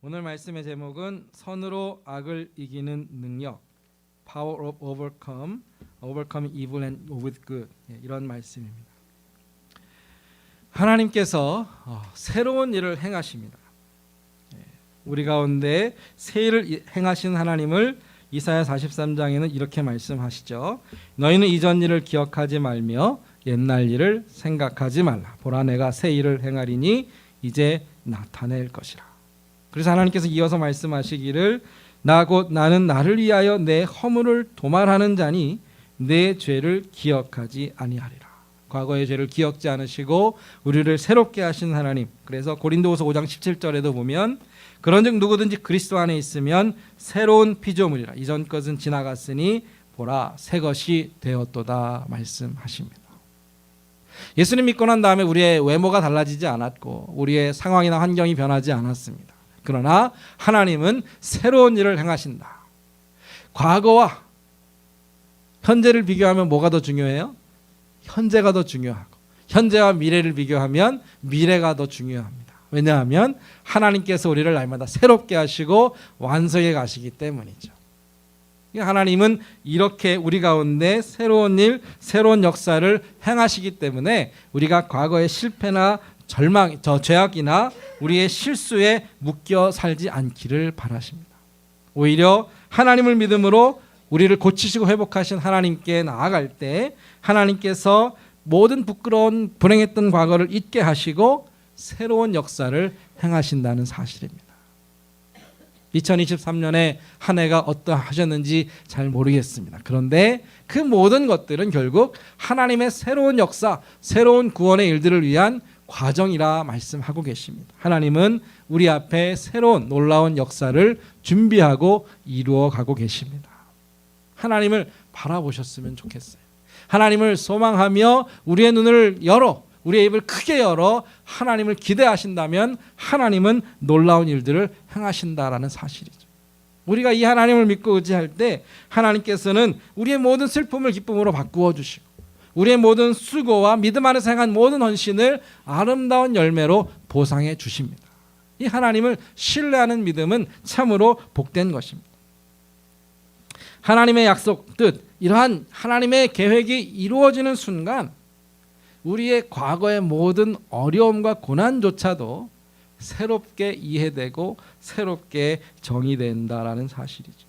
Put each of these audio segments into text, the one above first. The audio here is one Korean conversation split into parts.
오늘 말씀의 제목은 선으로 악을 이기는 능력, Power of Overcoming Evil and with Good, 이런 말씀입니다. 하나님께서 새로운 일을 행하십니다. 우리 가운데 새 일을 행하신 하나님을 이사야 43장에는 이렇게 말씀하시죠. 너희는 이전 일을 기억하지 말며 옛날 일을 생각하지 말라. 보라, 내가 새 일을 행하리니 이제 나타낼 것이라. 그래서 하나님께서 이어서 말씀하시기를 나는 나를 위하여 내 허물을 도말하는 자니 내 죄를 기억하지 아니하리라. 과거의 죄를 기억지 않으시고 우리를 새롭게 하신 하나님. 그래서 고린도후서 5장 17절에도 보면 그런즉 누구든지 그리스도 안에 있으면 새로운 피조물이라. 이전 것은 지나갔으니 보라 새 것이 되었도다 말씀하십니다. 예수님 믿고 난 다음에 우리의 외모가 달라지지 않았고 우리의 상황이나 환경이 변하지 않았습니다. 그러나 하나님은 새로운 일을 행하신다. 과거와 현재를 비교하면 뭐가 더 중요해요? 현재가 더 중요하고 현재와 미래를 비교하면 미래가 더 중요합니다. 왜냐하면 하나님께서 우리를 날마다 새롭게 하시고 완성해 가시기 때문이죠. 하나님은 이렇게 우리 가운데 새로운 일, 새로운 역사를 행하시기 때문에 우리가 과거의 실패나 절망, 죄악이나 우리의 실수에 묶여 살지 않기를 바라십니다. 오히려 하나님을 믿음으로 우리를 고치시고 회복하신 하나님께 나아갈 때 하나님께서 모든 부끄러운 불행했던 과거를 잊게 하시고 새로운 역사를 행하신다는 사실입니다. 2023년에 한 해가 어떠하셨는지 잘 모르겠습니다. 그런데 그 모든 것들은 결국 하나님의 새로운 역사, 새로운 구원의 일들을 위한 과정이라 말씀하고 계십니다. 하나님은 우리 앞에 새로운 놀라운 역사를 준비하고 이루어 가고 계십니다. 하나님을 바라보셨으면 좋겠어요. 하나님을 소망하며 우리의 눈을 열어, 우리의 입을 크게 열어 하나님을 기대하신다면 하나님은 놀라운 일들을 행하신다라는 사실이죠. 우리가 이 하나님을 믿고 의지할 때 하나님께서는 우리의 모든 슬픔을 기쁨으로 바꾸어 주시고 우리의 모든 수고와 믿음 안에서 행한 모든 헌신을 아름다운 열매로 보상해 주십니다. 이 하나님을 신뢰하는 믿음은 참으로 복된 것입니다. 하나님의 약속 뜻, 이러한 하나님의 계획이 이루어지는 순간 우리의 과거의 모든 어려움과 고난조차도 새롭게 이해되고 새롭게 정의된다라는 사실이죠.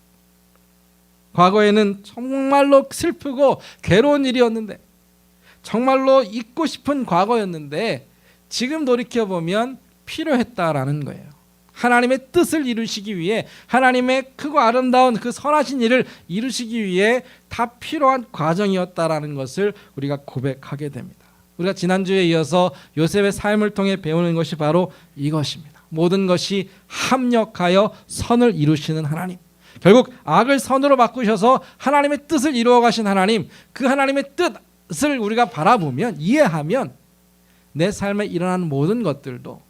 과거에는 정말로 슬프고 괴로운 일이었는데 정말로 잊고 싶은 과거였는데 지금 돌이켜보면 필요했다라는 거예요. 하나님의 뜻을 이루시기 위해 하나님의 크고 아름다운 그 선하신 일을 이루시기 위해 다 필요한 과정이었다라는 것을 우리가 고백하게 됩니다. 우리가 지난주에 이어서 요셉의 삶을 통해 배우는 것이 바로 이것입니다. 모든 것이 합력하여 선을 이루시는 하나님. 결국 악을 선으로 바꾸셔서 하나님의 뜻을 이루어 가신 하나님, 그 하나님의 뜻을 우리가 바라보면 이해하면 내 삶에 일어나는 모든 것들도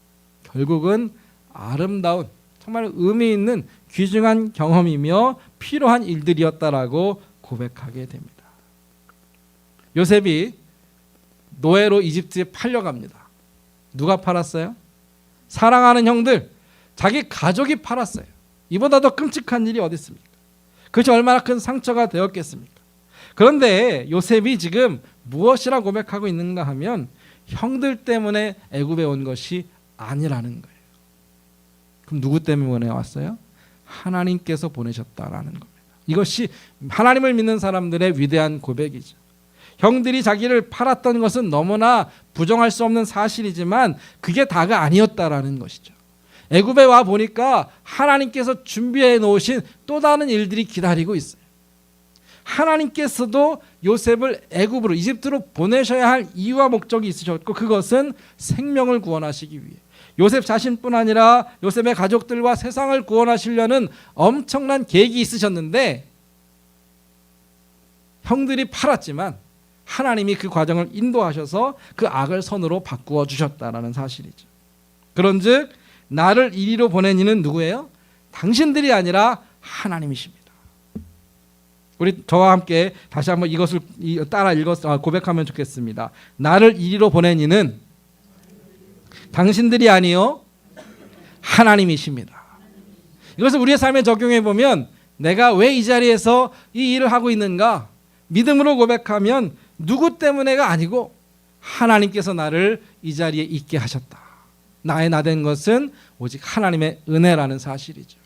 결국은 아름다운 정말 의미 있는 귀중한 경험이며 필요한 일들이었다라고 고백하게 됩니다. 요셉이 노예로 이집트에 팔려갑니다. 누가 팔았어요? 사랑하는 형들, 자기 가족이 팔았어요. 이보다 더 끔찍한 일이 어디 있습니까? 그것이 얼마나 큰 상처가 되었겠습니까? 그런데 요셉이 지금 무엇이라 고백하고 있는가 하면 형들 때문에 애굽에 온 것이 아니라는 거예요. 그럼 누구 때문에 왔어요? 하나님께서 보내셨다라는 겁니다. 이것이 하나님을 믿는 사람들의 위대한 고백이죠. 형들이 자기를 팔았던 것은 너무나 부정할 수 없는 사실이지만 그게 다가 아니었다라는 것이죠. 애굽에 와 보니까 하나님께서 준비해 놓으신 또 다른 일들이 기다리고 있어요. 하나님께서도 요셉을 애굽으로 이집트로 보내셔야 할 이유와 목적이 있으셨고 그것은 생명을 구원하시기 위해 요셉 자신뿐 아니라 요셉의 가족들과 세상을 구원하시려는 엄청난 계획이 있으셨는데 형들이 팔았지만 하나님이 그 과정을 인도하셔서 그 악을 선으로 바꾸어 주셨다라는 사실이죠. 그런즉 나를 이리로 보낸 이는 누구예요? 당신들이 아니라 하나님이십니다. 우리 저와 함께 다시 한번 이것을 따라 고백하면 좋겠습니다. 나를 이리로 보낸 이는 당신들이 아니요 하나님이십니다. 이것을 우리의 삶에 적용해 보면 내가 왜 이 자리에서 이 일을 하고 있는가? 믿음으로 고백하면 누구 때문에가 아니고 하나님께서 나를 이 자리에 있게 하셨다. 나의 나 된 것은 오직 하나님의 은혜라는 사실이죠.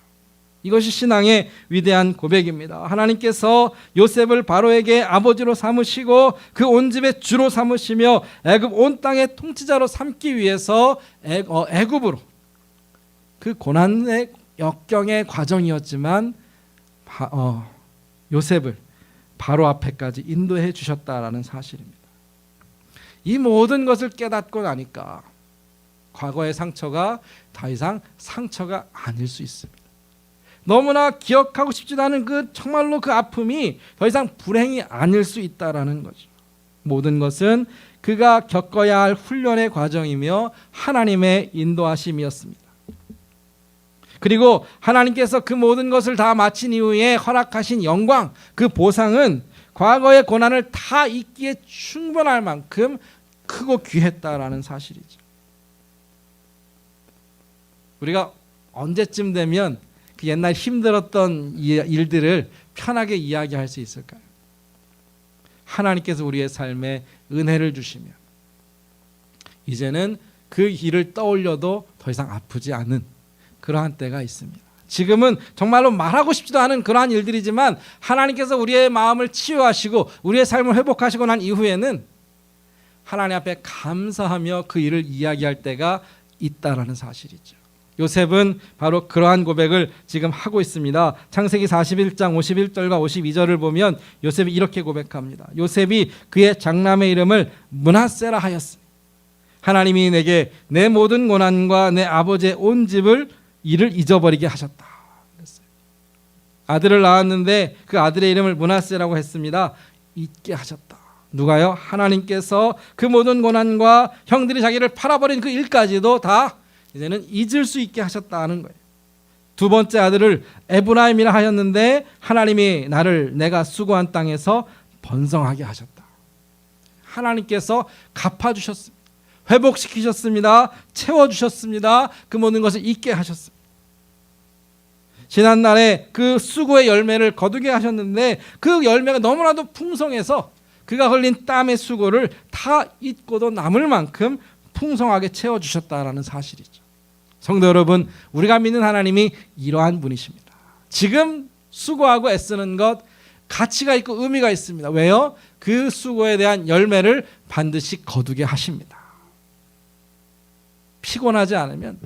이것이 신앙의 위대한 고백입니다. 하나님께서 요셉을 바로에게 아버지로 삼으시고 그 온 집의 주로 삼으시며 애굽 온 땅의 통치자로 삼기 위해서 애굽으로, 그 고난의 역경의 과정이었지만 요셉을 바로 앞에까지 인도해 주셨다라는 사실입니다. 이 모든 것을 깨닫고 나니까 과거의 상처가 더 이상 상처가 아닐 수 있습니다. 너무나 기억하고 싶지도 않은 정말로 그 아픔이 더 이상 불행이 아닐 수 있다라는 거죠. 모든 것은 그가 겪어야 할 훈련의 과정이며 하나님의 인도하심이었습니다. 그리고 하나님께서 그 모든 것을 다 마친 이후에 허락하신 영광, 그 보상은 과거의 고난을 다 잊기에 충분할 만큼 크고 귀했다라는 사실이죠. 우리가 언제쯤 되면 그 옛날 힘들었던 일들을 편하게 이야기할 수 있을까요? 하나님께서 우리의 삶에 은혜를 주시면 이제는 그 일을 떠올려도 더 이상 아프지 않은 그러한 때가 있습니다. 지금은 정말로 말하고 싶지도 않은 그러한 일들이지만 하나님께서 우리의 마음을 치유하시고 우리의 삶을 회복하시고 난 이후에는 하나님 앞에 감사하며 그 일을 이야기할 때가 있다라는 사실이죠. 요셉은 바로 그러한 고백을 지금 하고 있습니다. 창세기 41장 51절과 52절을 보면 요셉이 이렇게 고백합니다. 요셉이 그의 장남의 이름을 므낫세라 하였으니 하나님이 내게 내 모든 고난과 내 아버지의 온 집을 이를 잊어버리게 하셨다. 그랬어요. 아들을 낳았는데 그 아들의 이름을 므낫세라고 했습니다. 잊게 하셨다. 누가요? 하나님께서 그 모든 고난과 형들이 자기를 팔아버린 그 일까지도 다 이제는 잊을 수 있게 하셨다는 거예요. 두 번째 아들을 에브라임이라 하였는데 하나님이 나를 내가 수고한 땅에서 번성하게 하셨다. 하나님께서 갚아주셨습니다. 회복시키셨습니다. 채워주셨습니다. 그 모든 것을 잊게 하셨습니다. 지난날에 그 수고의 열매를 거두게 하셨는데 그 열매가 너무나도 풍성해서 그가 흘린 땀의 수고를 다 잊고도 남을 만큼 풍성하게 채워주셨다라는 사실이죠. 성도 여러분, 우리가 믿는 하나님이 이러한 분이십니다. 지금 수고하고 애쓰는 것 가치가 있고 의미가 있습니다. 왜요? 그 수고에 대한 열매를 반드시 거두게 하십니다. 피곤하지 않으면,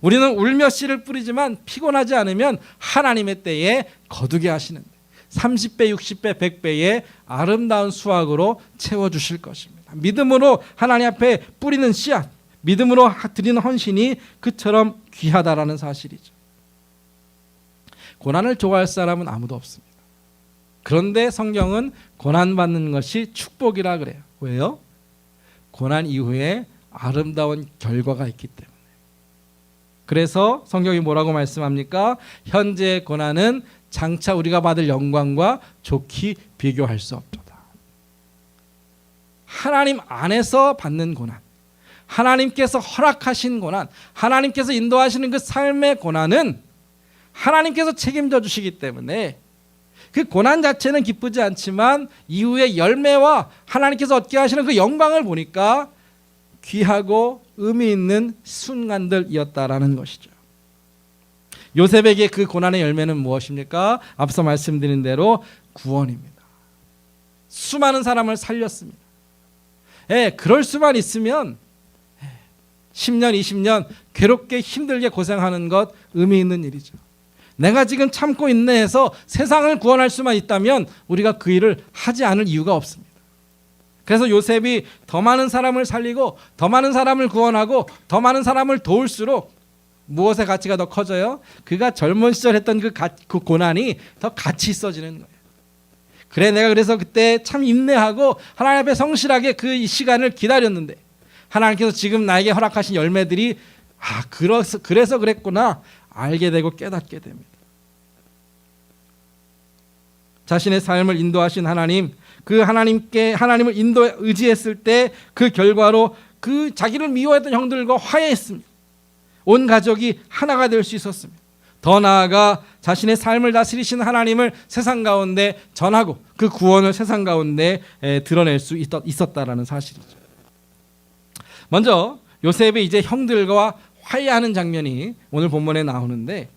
우리는 울며 씨를 뿌리지만 피곤하지 않으면 하나님의 때에 거두게 하시는데 30배, 60배, 100배의 아름다운 수확으로 채워주실 것입니다. 믿음으로 하나님 앞에 뿌리는 씨앗, 믿음으로 드리는 헌신이 그처럼 귀하다라는 사실이죠. 고난을 좋아할 사람은 아무도 없습니다. 그런데 성경은 고난받는 것이 축복이라 그래요. 왜요? 고난 이후에 아름다운 결과가 있기 때문에. 그래서 성경이 뭐라고 말씀합니까? 현재의 고난은 장차 우리가 받을 영광과 좋게 비교할 수 없도다. 하나님 안에서 받는 고난, 하나님께서 허락하신 고난, 하나님께서 인도하시는 그 삶의 고난은 하나님께서 책임져 주시기 때문에 그 고난 자체는 기쁘지 않지만 이후의 열매와 하나님께서 얻게 하시는 그 영광을 보니까 귀하고 의미 있는 순간들이었다라는 것이죠. 요셉에게 그 고난의 열매는 무엇입니까? 앞서 말씀드린 대로 구원입니다. 수많은 사람을 살렸습니다. 그럴 수만 있으면 10년, 20년 괴롭게 힘들게 고생하는 것 의미 있는 일이죠. 내가 지금 참고 인내해서 세상을 구원할 수만 있다면 우리가 그 일을 하지 않을 이유가 없습니다. 그래서 요셉이 더 많은 사람을 살리고 더 많은 사람을 구원하고 더 많은 사람을 도울수록 무엇의 가치가 더 커져요? 그가 젊은 시절 했던 그 고난이 더 가치 있어지는 거예요. 그래, 내가 그래서 그때 참 인내하고 하나님 앞에 성실하게 그 시간을 기다렸는데 하나님께서 지금 나에게 허락하신 열매들이 그래서 그랬구나 알게 되고 깨닫게 됩니다. 자신의 삶을 인도하신 하나님, 그 하나님을 의지했을 때 그 결과로 그 자기를 미워했던 형들과 화해했습니다. 온 가족이 하나가 될 수 있었습니다. 더 나아가 자신의 삶을 다스리시는 하나님을 세상 가운데 전하고 그 구원을 세상 가운데 드러낼 수 있었다라는 사실이죠. 먼저 요셉이 이제 형들과 화해하는 장면이 오늘 본문에 나오는데,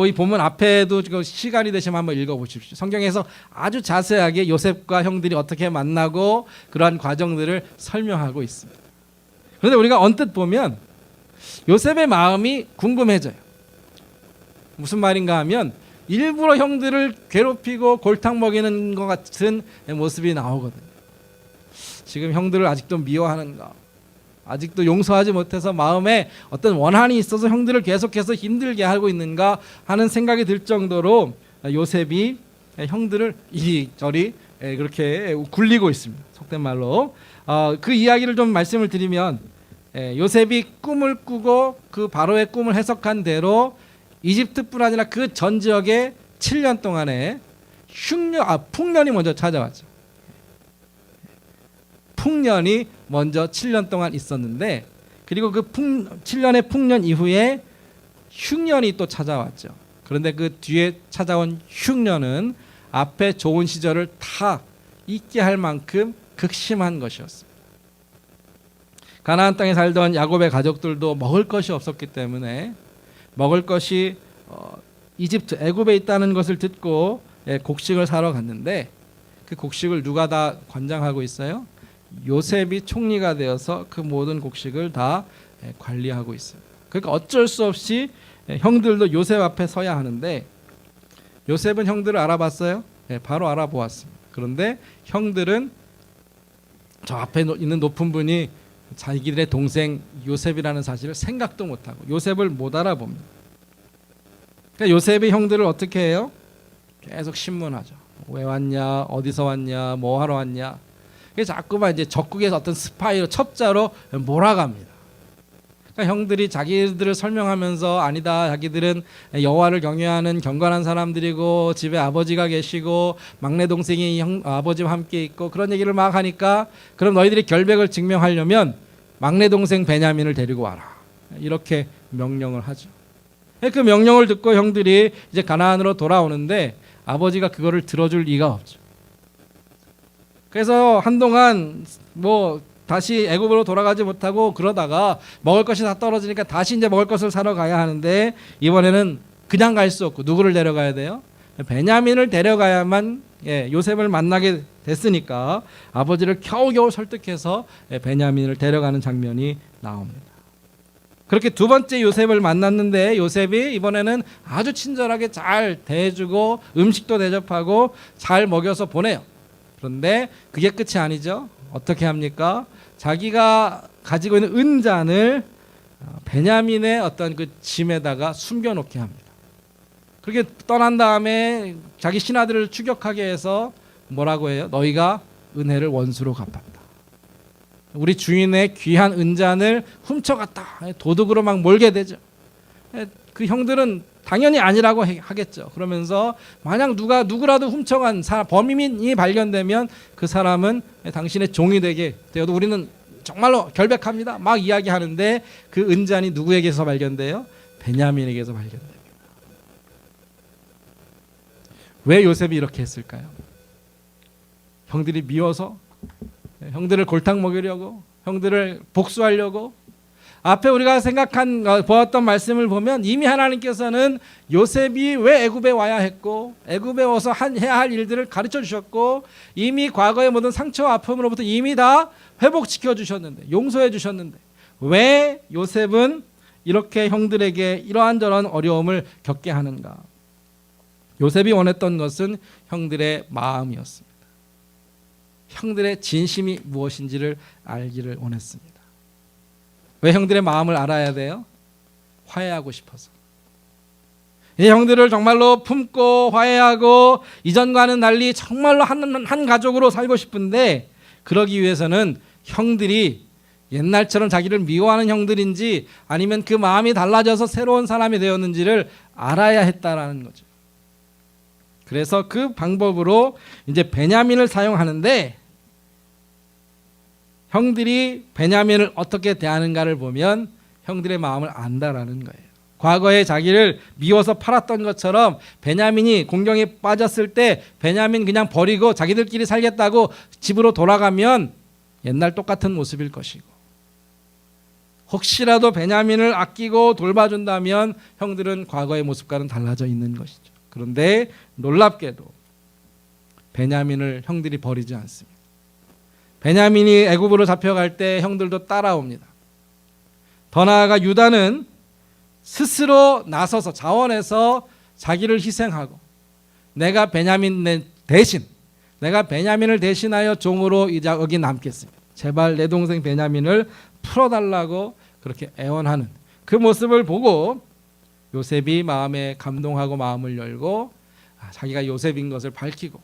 이 본문 앞에도 시간이 되시면 한번 읽어보십시오. 성경에서 아주 자세하게 요셉과 형들이 어떻게 만나고 그러한 과정들을 설명하고 있습니다. 그런데 우리가 언뜻 보면 요셉의 마음이 궁금해져요. 무슨 말인가 하면 일부러 형들을 괴롭히고 골탕 먹이는 것 같은 모습이 나오거든요. 지금 형들을 아직도 미워하는가, 아직도 용서하지 못해서 마음에 어떤 원한이 있어서 형들을 계속해서 힘들게 하고 있는가 하는 생각이 들 정도로 요셉이 형들을 이리저리 그렇게 굴리고 있습니다. 속된 말로. 그 이야기를 좀 말씀을 드리면, 요셉이 꿈을 꾸고 그 바로의 꿈을 해석한 대로 이집트뿐 아니라 그 전 지역에 7년 동안에 풍년이 먼저 찾아왔죠. 풍년이 먼저 7년 동안 있었는데, 그리고 그 7년의 풍년 이후에 흉년이 또 찾아왔죠. 그런데 그 뒤에 찾아온 흉년은 앞에 좋은 시절을 다 잊게 할 만큼 극심한 것이었습니다. 가나안 땅에 살던 야곱의 가족들도 먹을 것이 없었기 때문에 먹을 것이 이집트 애굽에 있다는 것을 듣고 곡식을 사러 갔는데, 그 곡식을 누가 다 관장하고 있어요? 요셉이 총리가 되어서 그 모든 곡식을 다 관리하고 있어요. 그러니까 어쩔 수 없이 형들도 요셉 앞에 서야 하는데, 요셉은 형들을 알아봤어요? 바로 알아보았습니다. 그런데 형들은 저 앞에 있는 높은 분이 자기들의 동생 요셉이라는 사실을 생각도 못하고 요셉을 못 알아봅니다. 그러니까 요셉이 형들을 어떻게 해요? 계속 신문하죠. 왜 왔냐, 어디서 왔냐, 뭐 하러 왔냐. 그래서 자꾸만 이제 적국에서 어떤 스파이로, 첩자로 몰아갑니다. 그러니까 형들이 자기들을 설명하면서 아니다, 자기들은 여호와를 경외하는 경건한 사람들이고 집에 아버지가 계시고 막내 동생이 아버지와 함께 있고 그런 얘기를 막 하니까, 그럼 너희들이 결백을 증명하려면 막내 동생 베냐민을 데리고 와라, 이렇게 명령을 하죠. 그 명령을 듣고 형들이 이제 가나안으로 돌아오는데 아버지가 그거를 들어줄 리가 없죠. 그래서 한동안 뭐 다시 애굽으로 돌아가지 못하고 그러다가 먹을 것이 다 떨어지니까 다시 이제 먹을 것을 사러 가야 하는데, 이번에는 그냥 갈 수 없고 누구를 데려가야 돼요? 베냐민을 데려가야만 요셉을 만나게 됐으니까 아버지를 겨우겨우 설득해서 베냐민을 데려가는 장면이 나옵니다. 그렇게 두 번째 요셉을 만났는데, 요셉이 이번에는 아주 친절하게 잘 대해주고 음식도 대접하고 잘 먹여서 보내요. 그런데 그게 끝이 아니죠. 어떻게 합니까? 자기가 가지고 있는 은잔을 베냐민의 어떤 그 짐에다가 숨겨놓게 합니다. 그렇게 떠난 다음에 자기 신하들을 추격하게 해서 뭐라고 해요? 너희가 은혜를 원수로 갚았다. 우리 주인의 귀한 은잔을 훔쳐갔다. 도둑으로 막 몰게 되죠. 그 형들은 당연히 아니라고 하겠죠. 그러면서 만약 누구라도 훔쳐간 범인이 발견되면 그 사람은 당신의 종이 되게 되어도 우리는 정말로 결백합니다, 막 이야기하는데, 그 은잔이 누구에게서 발견돼요? 베냐민에게서 발견됩니다. 왜 요셉이 이렇게 했을까요? 형들이 미워서? 형들을 골탕 먹이려고? 형들을 복수하려고? 앞에 우리가 보았던 말씀을 보면 이미 하나님께서는 요셉이 왜 애굽에 와야 했고 애굽에 와서 해야 할 일들을 가르쳐 주셨고, 이미 과거의 모든 상처와 아픔으로부터 이미 다 회복시켜 주셨는데, 용서해 주셨는데, 왜 요셉은 이렇게 형들에게 이러한저러한 어려움을 겪게 하는가? 요셉이 원했던 것은 형들의 마음이었습니다. 형들의 진심이 무엇인지를 알기를 원했습니다. 왜 형들의 마음을 알아야 돼요? 화해하고 싶어서. 이 형들을 정말로 품고 화해하고 이전과는 달리 정말로 한 가족으로 살고 싶은데, 그러기 위해서는 형들이 옛날처럼 자기를 미워하는 형들인지 아니면 그 마음이 달라져서 새로운 사람이 되었는지를 알아야 했다라는 거죠. 그래서 그 방법으로 이제 베냐민을 사용하는데, 형들이 베냐민을 어떻게 대하는가를 보면 형들의 마음을 안다라는 거예요. 과거에 자기를 미워서 팔았던 것처럼 베냐민이 공경에 빠졌을 때 베냐민 그냥 버리고 자기들끼리 살겠다고 집으로 돌아가면 옛날 똑같은 모습일 것이고, 혹시라도 베냐민을 아끼고 돌봐준다면 형들은 과거의 모습과는 달라져 있는 것이죠. 그런데 놀랍게도 베냐민을 형들이 버리지 않습니다. 베냐민이 애굽으로 잡혀갈 때 형들도 따라옵니다. 더 나아가 유다는 스스로 나서서 자원해서 자기를 희생하고 내가 베냐민을 대신하여 종으로 여기 남겠습니다. 제발 내 동생 베냐민을 풀어달라고 그렇게 애원하는 그 모습을 보고 요셉이 마음에 감동하고 마음을 열고 자기가 요셉인 것을 밝히고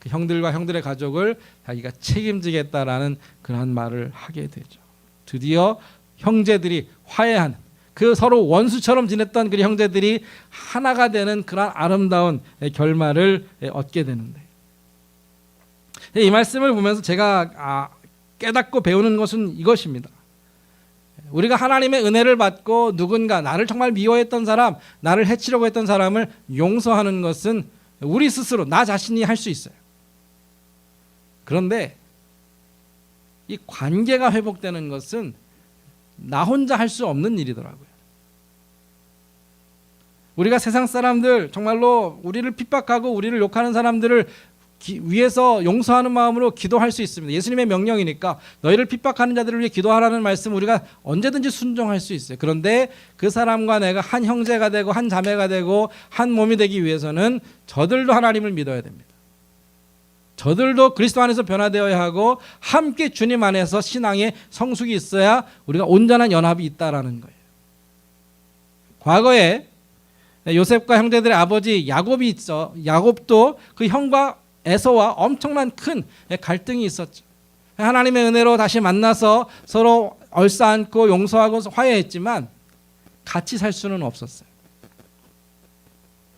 그 형들과 형들의 가족을 자기가 책임지겠다라는 그러한 말을 하게 되죠. 드디어 형제들이 화해하는, 그 서로 원수처럼 지냈던 그 형제들이 하나가 되는 그런 아름다운 결말을 얻게 되는데, 이 말씀을 보면서 제가 깨닫고 배우는 것은 이것입니다. 우리가 하나님의 은혜를 받고 누군가 나를 정말 미워했던 사람, 나를 해치려고 했던 사람을 용서하는 것은 우리 스스로, 나 자신이 할 수 있어요. 그런데 이 관계가 회복되는 것은 나 혼자 할 수 없는 일이더라고요. 우리가 세상 사람들, 정말로 우리를 핍박하고 우리를 욕하는 사람들을 위해서 용서하는 마음으로 기도할 수 있습니다. 예수님의 명령이니까 너희를 핍박하는 자들을 위해 기도하라는 말씀 우리가 언제든지 순종할 수 있어요. 그런데 그 사람과 내가 한 형제가 되고 한 자매가 되고 한 몸이 되기 위해서는 저들도 하나님을 믿어야 됩니다. 저들도 그리스도 안에서 변화되어야 하고 함께 주님 안에서 신앙의 성숙이 있어야 우리가 온전한 연합이 있다라는 거예요. 과거에 요셉과 형제들의 아버지 야곱이 있어. 야곱도 그 형과 에서와 엄청난 큰 갈등이 있었죠. 하나님의 은혜로 다시 만나서 서로 얼싸안고 용서하고 화해했지만 같이 살 수는 없었어요.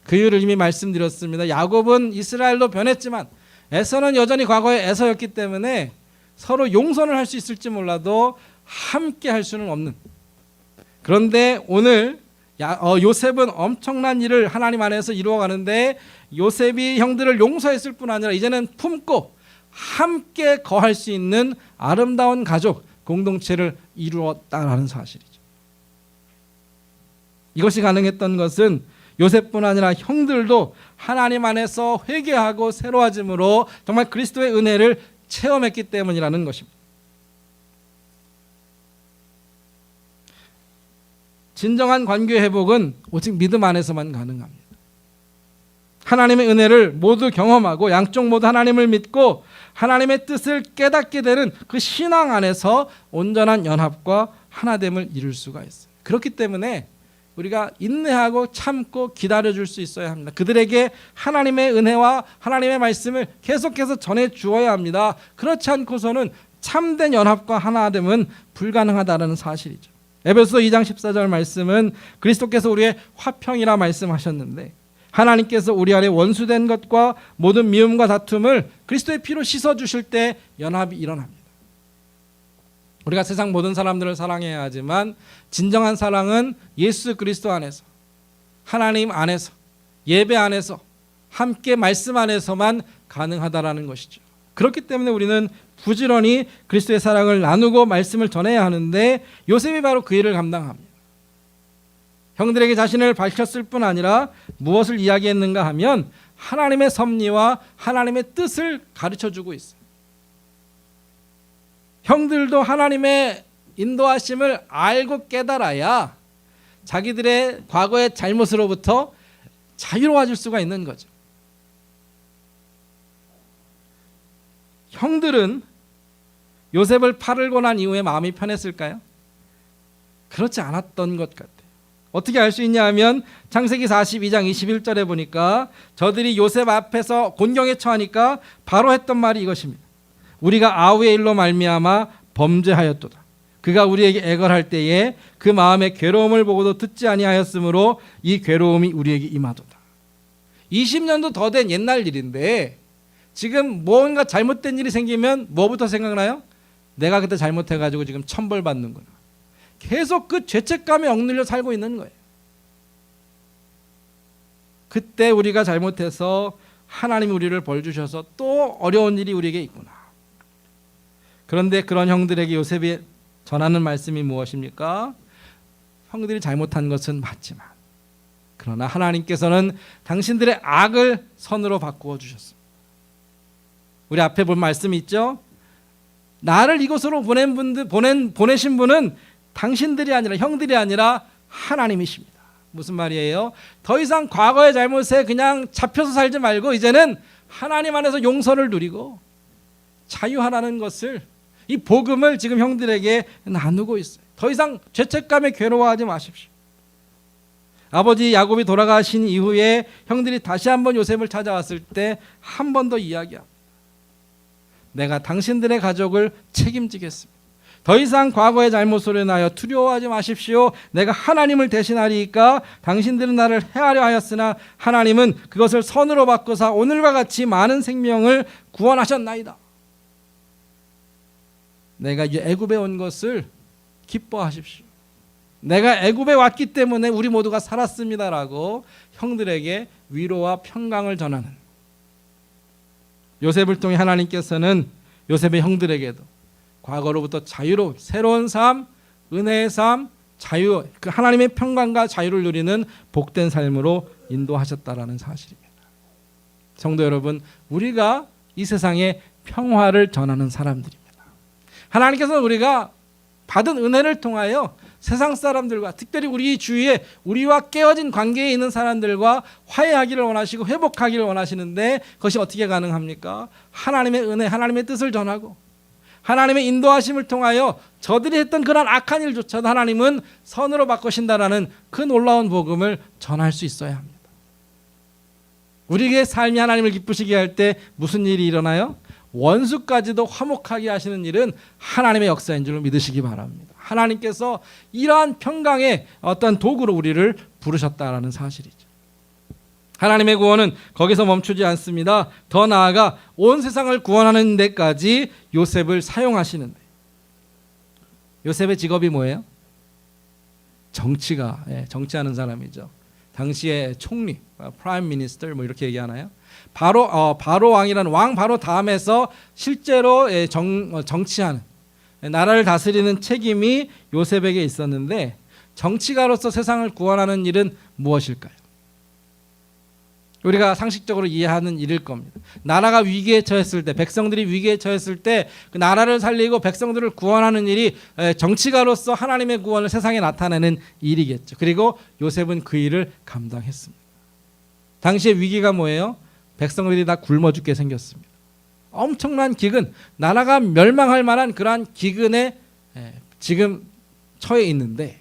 그 이유를 이미 말씀드렸습니다. 야곱은 이스라엘로 변했지만 에서는 여전히 과거의 에서였기 때문에 서로 용서는 할 수 있을지 몰라도 함께 할 수는 없는. 그런데 오늘 요셉은 엄청난 일을 하나님 안에서 이루어가는데, 요셉이 형들을 용서했을 뿐 아니라 이제는 품고 함께 거할 수 있는 아름다운 가족 공동체를 이루었다라는 사실이죠. 이것이 가능했던 것은 요셉뿐 아니라 형들도 하나님 안에서 회개하고 새로워짐으로 정말 그리스도의 은혜를 체험했기 때문이라는 것입니다. 진정한 관계 회복은 오직 믿음 안에서만 가능합니다. 하나님의 은혜를 모두 경험하고 양쪽 모두 하나님을 믿고 하나님의 뜻을 깨닫게 되는 그 신앙 안에서 온전한 연합과 하나됨을 이룰 수가 있어요. 그렇기 때문에 우리가 인내하고 참고 기다려줄 수 있어야 합니다. 그들에게 하나님의 은혜와 하나님의 말씀을 계속해서 전해주어야 합니다. 그렇지 않고서는 참된 연합과 하나됨은 불가능하다는 사실이죠. 에베소서 2장 14절 말씀은 그리스도께서 우리의 화평이라 말씀하셨는데, 하나님께서 우리 안에 원수된 것과 모든 미움과 다툼을 그리스도의 피로 씻어주실 때 연합이 일어납니다. 우리가 세상 모든 사람들을 사랑해야 하지만 진정한 사랑은 예수 그리스도 안에서, 하나님 안에서, 예배 안에서, 함께 말씀 안에서만 가능하다라는 것이죠. 그렇기 때문에 우리는 부지런히 그리스도의 사랑을 나누고 말씀을 전해야 하는데, 요셉이 바로 그 일을 감당합니다. 형들에게 자신을 밝혔을 뿐 아니라 무엇을 이야기했는가 하면 하나님의 섭리와 하나님의 뜻을 가르쳐주고 있어요. 형들도 하나님의 인도하심을 알고 깨달아야 자기들의 과거의 잘못으로부터 자유로워질 수가 있는 거죠. 형들은 요셉을 팔고 난 이후에 마음이 편했을까요? 그렇지 않았던 것 같아요. 어떻게 알 수 있냐 하면 창세기 42장 21절에 보니까 저들이 요셉 앞에서 곤경에 처하니까 바로 했던 말이 이것입니다. 우리가 아우의 일로 말미암아 범죄하였도다. 그가 우리에게 애걸할 때에 그 마음의 괴로움을 보고도 듣지 아니하였으므로 이 괴로움이 우리에게 임하도다. 20년도 더 된 옛날 일인데 지금 뭔가 잘못된 일이 생기면 뭐부터 생각나요? 내가 그때 잘못해가지고 지금 천벌 받는구나. 계속 그 죄책감에 억눌려 살고 있는 거예요. 그때 우리가 잘못해서 하나님이 우리를 벌 주셔서 또 어려운 일이 우리에게 있구나. 그런데 그런 형들에게 요셉이 전하는 말씀이 무엇입니까? 형들이 잘못한 것은 맞지만 그러나 하나님께서는 당신들의 악을 선으로 바꾸어 주셨습니다. 우리 앞에 본 말씀이 있죠? 나를 이곳으로 보내신 분은 당신들이 아니라, 형들이 아니라 하나님이십니다. 무슨 말이에요? 더 이상 과거의 잘못에 그냥 잡혀서 살지 말고 이제는 하나님 안에서 용서를 누리고 자유하라는 것을, 이 복음을 지금 형들에게 나누고 있어요. 더 이상 죄책감에 괴로워하지 마십시오. 아버지 야곱이 돌아가신 이후에 형들이 다시 한번 요셉을 찾아왔을 때 한 번 더 이야기합니다. 내가 당신들의 가족을 책임지겠습니다. 더 이상 과거의 잘못으로 인하여 두려워하지 마십시오. 내가 하나님을 대신하리이까. 당신들은 나를 해하려 하였으나 하나님은 그것을 선으로 바꾸사 오늘과 같이 많은 생명을 구원하셨나이다. 내가 애굽에 온 것을 기뻐하십시오. 내가 애굽에 왔기 때문에 우리 모두가 살았습니다라고 형들에게 위로와 평강을 전하는, 요셉을 통해 하나님께서는 요셉의 형들에게도 과거로부터 자유로운 새로운 삶, 은혜의 삶, 자유, 그 하나님의 평강과 자유를 누리는 복된 삶으로 인도하셨다라는 사실입니다. 성도 여러분, 우리가 이 세상에 평화를 전하는 사람들입니다. 하나님께서는 우리가 받은 은혜를 통하여 세상 사람들과, 특별히 우리 주위에 우리와 깨어진 관계에 있는 사람들과 화해하기를 원하시고 회복하기를 원하시는데, 그것이 어떻게 가능합니까? 하나님의 은혜, 하나님의 뜻을 전하고 하나님의 인도하심을 통하여 저들이 했던 그런 악한 일조차도 하나님은 선으로 바꾸신다라는 그 놀라운 복음을 전할 수 있어야 합니다. 우리의 삶이 하나님을 기쁘시게 할 때 무슨 일이 일어나요? 원수까지도 화목하게 하시는 일은 하나님의 역사인 줄 믿으시기 바랍니다. 하나님께서 이러한 평강의 어떤 도구로 우리를 부르셨다라는 사실이죠. 하나님의 구원은 거기서 멈추지 않습니다. 더 나아가 온 세상을 구원하는 데까지 요셉을 사용하시는데, 요셉의 직업이 뭐예요? 정치하는 사람이죠. 당시의 총리, 프라임 미니스터 뭐 이렇게 얘기하나요? 바로 왕이라는, 왕 바로 다음에서 실제로 정치하는, 나라를 다스리는 책임이 요셉에게 있었는데, 정치가로서 세상을 구원하는 일은 무엇일까요? 우리가 상식적으로 이해하는 일일 겁니다. 나라가 위기에 처했을 때, 백성들이 위기에 처했을 때 그 나라를 살리고 백성들을 구원하는 일이 정치가로서 하나님의 구원을 세상에 나타내는 일이겠죠. 그리고 요셉은 그 일을 감당했습니다. 당시의 위기가 뭐예요? 백성들이 다 굶어 죽게 생겼습니다. 엄청난 기근, 나라가 멸망할 만한 그러한 기근에 지금 처해 있는데,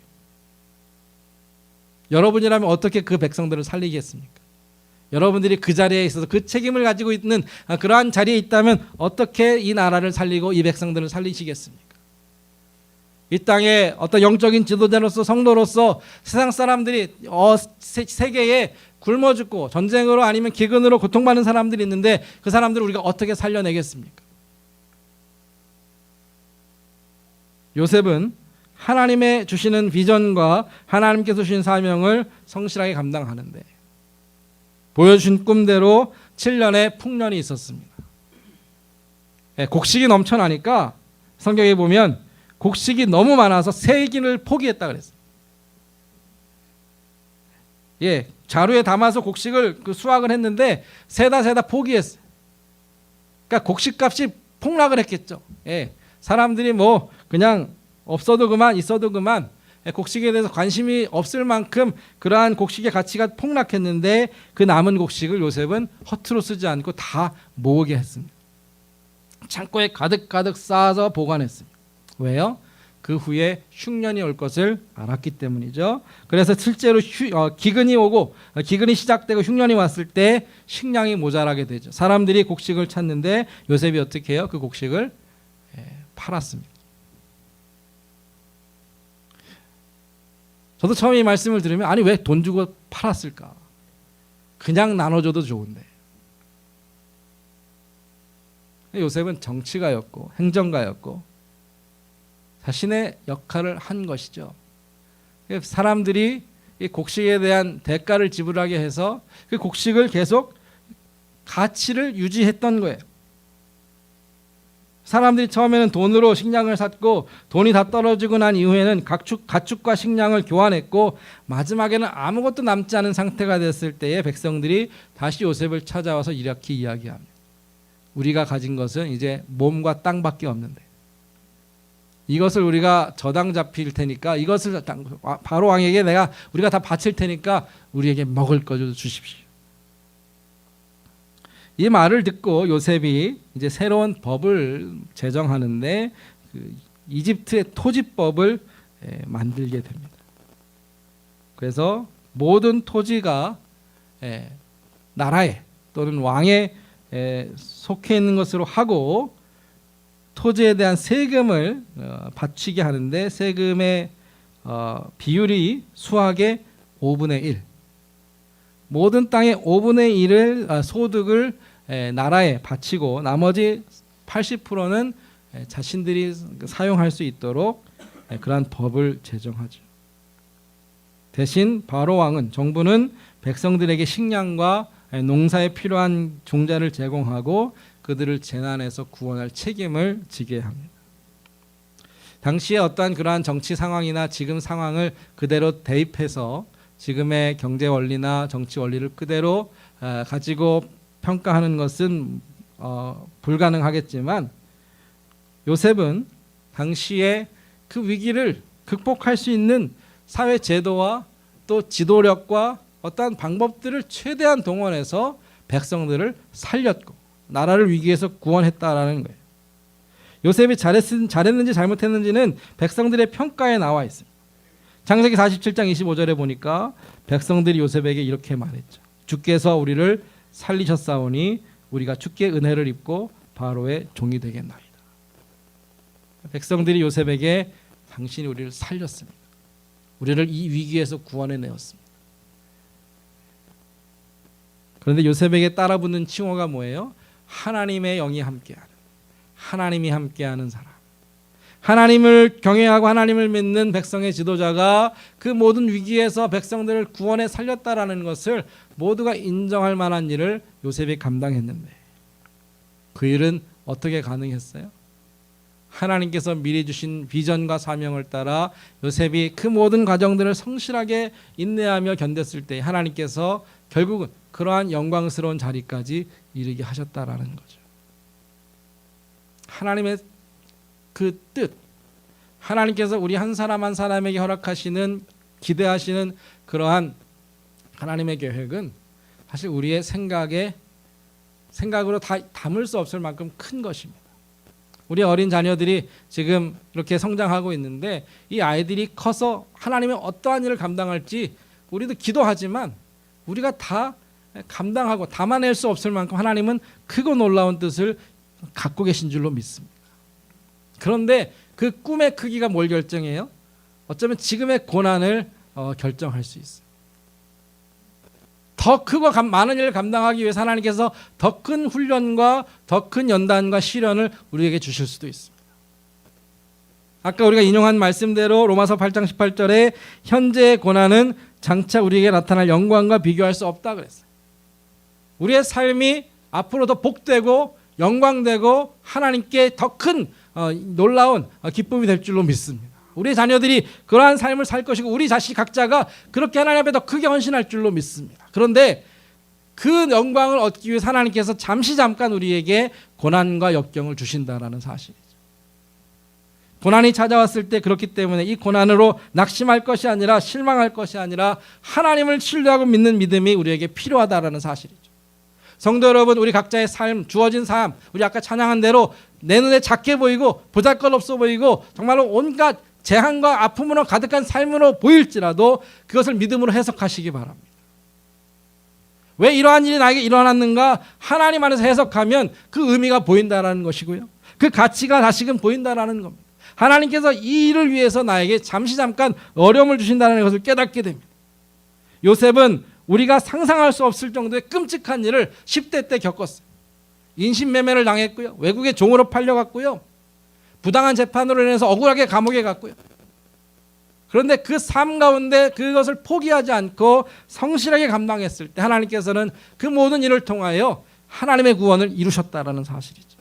여러분이라면 어떻게 그 백성들을 살리겠습니까? 여러분들이 그 자리에 있어서 그 책임을 가지고 있는 그러한 자리에 있다면 어떻게 이 나라를 살리고 이 백성들을 살리시겠습니까? 이 땅에 어떤 영적인 지도자로서, 성도로서 세상 사람들이 세계에 굶어 죽고 전쟁으로 아니면 기근으로 고통받는 사람들이 있는데, 그 사람들을 우리가 어떻게 살려내겠습니까? 요셉은 하나님의 주시는 비전과 하나님께서 주신 사명을 성실하게 감당하는데, 보여주신 꿈대로 7년의 풍년이 있었습니다. 곡식이 넘쳐나니까 성경에 보면 곡식이 너무 많아서 세기를 포기했다 그랬어요. 자루에 담아서 곡식을 수확을 했는데 세다 포기했어요. 그러니까 곡식값이 폭락을 했겠죠. 사람들이 뭐 그냥 없어도 그만, 있어도 그만, 곡식에 대해서 관심이 없을 만큼 그러한 곡식의 가치가 폭락했는데, 그 남은 곡식을 요셉은 허투루 쓰지 않고 다 모으게 했습니다. 창고에 가득 쌓아서 보관했습니다. 왜요? 그 후에 흉년이 올 것을 알았기 때문이죠. 그래서 실제로 기근이 시작되고 흉년이 왔을 때 식량이 모자라게 되죠. 사람들이 곡식을 찾는데 요셉이 어떻게 해요? 그 곡식을 팔았습니다. 저도 처음에 이 말씀을 들으면, 아니 왜 돈 주고 팔았을까? 그냥 나눠줘도 좋은데. 요셉은 정치가였고 행정가였고 자신의 역할을 한 것이죠. 사람들이 이 곡식에 대한 대가를 지불하게 해서 그 곡식을 계속 가치를 유지했던 거예요. 사람들이 처음에는 돈으로 식량을 샀고 돈이 다 떨어지고 난 이후에는 가축과 식량을 교환했고 마지막에는 아무것도 남지 않은 상태가 됐을 때에 백성들이 다시 요셉을 찾아와서 이렇게 이야기합니다. 우리가 가진 것은 이제 몸과 땅밖에 없는데 이것을 우리가 저당 잡힐 테니까 이것을 바로 왕에게 우리가 다 바칠 테니까 우리에게 먹을 것 좀 주십시오. 이 말을 듣고 요셉이 이제 새로운 법을 제정하는데 그 이집트의 토지법을 만들게 됩니다. 그래서 모든 토지가 나라에 또는 왕에 속해 있는 것으로 하고 토지에 대한 세금을 바치게 하는데 세금의 비율이 수학의 5분의 1. 모든 땅의 5분의 1을 소득을 나라에 바치고 나머지 80%는 자신들이 사용할 수 있도록 그러한 법을 제정하죠. 대신 바로 왕은 정부는 백성들에게 식량과 농사에 필요한 종자를 제공하고 그들을 재난에서 구원할 책임을 지게 합니다. 당시에 어떠한 그러한 정치 상황이나 지금 상황을 그대로 대입해서 지금의 경제 원리나 정치 원리를 그대로 가지고 평가하는 것은 불가능하겠지만 요셉은 당시에 그 위기를 극복할 수 있는 사회 제도와 또 지도력과 어떠한 방법들을 최대한 동원해서 백성들을 살렸고 나라를 위기에서 구원했다라는 거예요. 요셉이 잘했는지 잘못했는지는 백성들의 평가에 나와 있습니다. 창세기 47장 25절에 보니까 백성들이 요셉에게 이렇게 말했죠. 주께서 우리를 살리셨사오니 우리가 주께 은혜를 입고 바로의 종이 되겠나이다. 백성들이 요셉에게 당신이 우리를 살렸습니다. 우리를 이 위기에서 구원해내었습니다. 그런데 요셉에게 따라붙는 칭호가 뭐예요? 하나님의 영이 함께하는, 하나님이 함께하는 사람. 하나님을 경외하고 하나님을 믿는 백성의 지도자가 그 모든 위기에서 백성들을 구원해 살렸다라는 것을 모두가 인정할 만한 일을 요셉이 감당했는데 그 일은 어떻게 가능했어요? 하나님께서 미리 주신 비전과 사명을 따라 요셉이 그 모든 과정들을 성실하게 인내하며 견뎠을 때 하나님께서 결국은 그러한 영광스러운 자리까지 이르게 하셨다라는 거죠. 하나님의 그 뜻, 하나님께서 우리 한 사람 한 사람에게 허락하시는 기대하시는 그러한 하나님의 계획은 사실 우리의 생각으로 다 담을 수 없을 만큼 큰 것입니다. 우리 어린 자녀들이 지금 이렇게 성장하고 있는데 이 아이들이 커서 하나님의 어떠한 일을 감당할지 우리도 기도하지만 우리가 다 감당하고 담아낼 수 없을 만큼 하나님은 크고 놀라운 뜻을 갖고 계신 줄로 믿습니다. 그런데 그 꿈의 크기가 뭘 결정해요? 어쩌면 지금의 고난을 결정할 수 있어요. 더 크고 많은 일을 감당하기 위해서 하나님께서 더 큰 훈련과 더 큰 연단과 시련을 우리에게 주실 수도 있습니다. 아까 우리가 인용한 말씀대로 로마서 8장 18절에 현재의 고난은 장차 우리에게 나타날 영광과 비교할 수 없다 그랬어요. 우리의 삶이 앞으로 더 복되고 영광되고 하나님께 더 큰 놀라운 기쁨이 될 줄로 믿습니다. 우리 자녀들이 그러한 삶을 살 것이고 우리 자식 각자가 그렇게 하나님 앞에 더 크게 헌신할 줄로 믿습니다. 그런데 그 영광을 얻기 위해 하나님께서 잠깐 우리에게 고난과 역경을 주신다라는 사실이죠. 고난이 찾아왔을 때 그렇기 때문에 이 고난으로 낙심할 것이 아니라 실망할 것이 아니라 하나님을 신뢰하고 믿는 믿음이 우리에게 필요하다라는 사실이죠. 성도 여러분, 우리 각자의 삶, 주어진 삶, 우리 아까 찬양한 대로 내 눈에 작게 보이고 보잘것없어 보이고 정말로 온갖 재앙과 아픔으로 가득한 삶으로 보일지라도 그것을 믿음으로 해석하시기 바랍니다. 왜 이러한 일이 나에게 일어났는가? 하나님 안에서 해석하면 그 의미가 보인다라는 것이고요. 그 가치가 다시금 보인다라는 겁니다. 하나님께서 이 일을 위해서 나에게 잠깐 어려움을 주신다는 것을 깨닫게 됩니다. 요셉은 우리가 상상할 수 없을 정도의 끔찍한 일을 10대 때 겪었어요. 인신매매를 당했고요. 외국에 종으로 팔려갔고요. 부당한 재판으로 인해서 억울하게 감옥에 갔고요. 그런데 그 삶 가운데 그것을 포기하지 않고 성실하게 감당했을 때 하나님께서는 그 모든 일을 통하여 하나님의 구원을 이루셨다라는 사실이죠.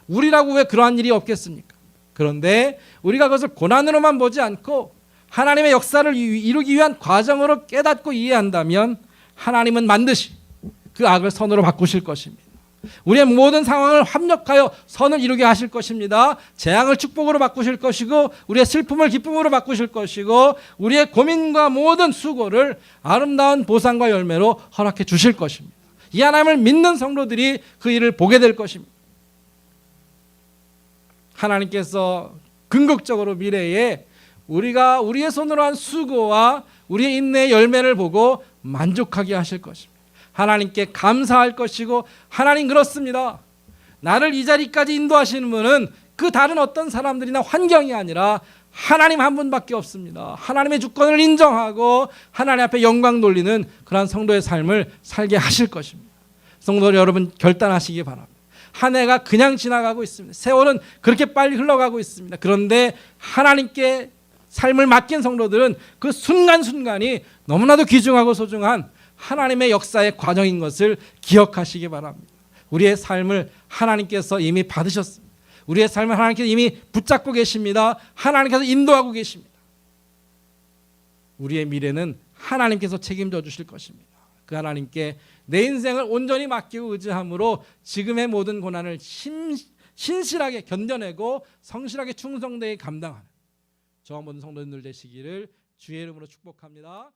우리라고 왜 그러한 일이 없겠습니까? 그런데 우리가 그것을 고난으로만 보지 않고 하나님의 역사를 이루기 위한 과정으로 깨닫고 이해한다면 하나님은 반드시 그 악을 선으로 바꾸실 것입니다. 우리의 모든 상황을 합력하여 선을 이루게 하실 것입니다. 재앙을 축복으로 바꾸실 것이고 우리의 슬픔을 기쁨으로 바꾸실 것이고 우리의 고민과 모든 수고를 아름다운 보상과 열매로 허락해 주실 것입니다. 이 하나님을 믿는 성도들이 그 일을 보게 될 것입니다. 하나님께서 궁극적으로 미래에 우리가 우리의 손으로 한 수고와 우리의 인내의 열매를 보고 만족하게 하실 것입니다. 하나님께 감사할 것이고 하나님 그렇습니다. 나를 이 자리까지 인도하시는 분은 그 다른 어떤 사람들이나 환경이 아니라 하나님 한 분밖에 없습니다. 하나님의 주권을 인정하고 하나님 앞에 영광 돌리는 그러한 성도의 삶을 살게 하실 것입니다. 성도 여러분 결단하시기 바랍니다. 한 해가 그냥 지나가고 있습니다. 세월은 그렇게 빨리 흘러가고 있습니다. 그런데 하나님께 삶을 맡긴 성도들은 그 순간순간이 너무나도 귀중하고 소중한 하나님의 역사의 과정인 것을 기억하시기 바랍니다. 우리의 삶을 하나님께서 이미 받으셨습니다. 우리의 삶을 하나님께서 이미 붙잡고 계십니다. 하나님께서 인도하고 계십니다. 우리의 미래는 하나님께서 책임져 주실 것입니다. 그 하나님께 내 인생을 온전히 맡기고 의지함으로 지금의 모든 고난을 신실하게 견뎌내고 성실하게 충성되게 감당하는 저와 모든 성도님들 되시기를 주의 이름으로 축복합니다.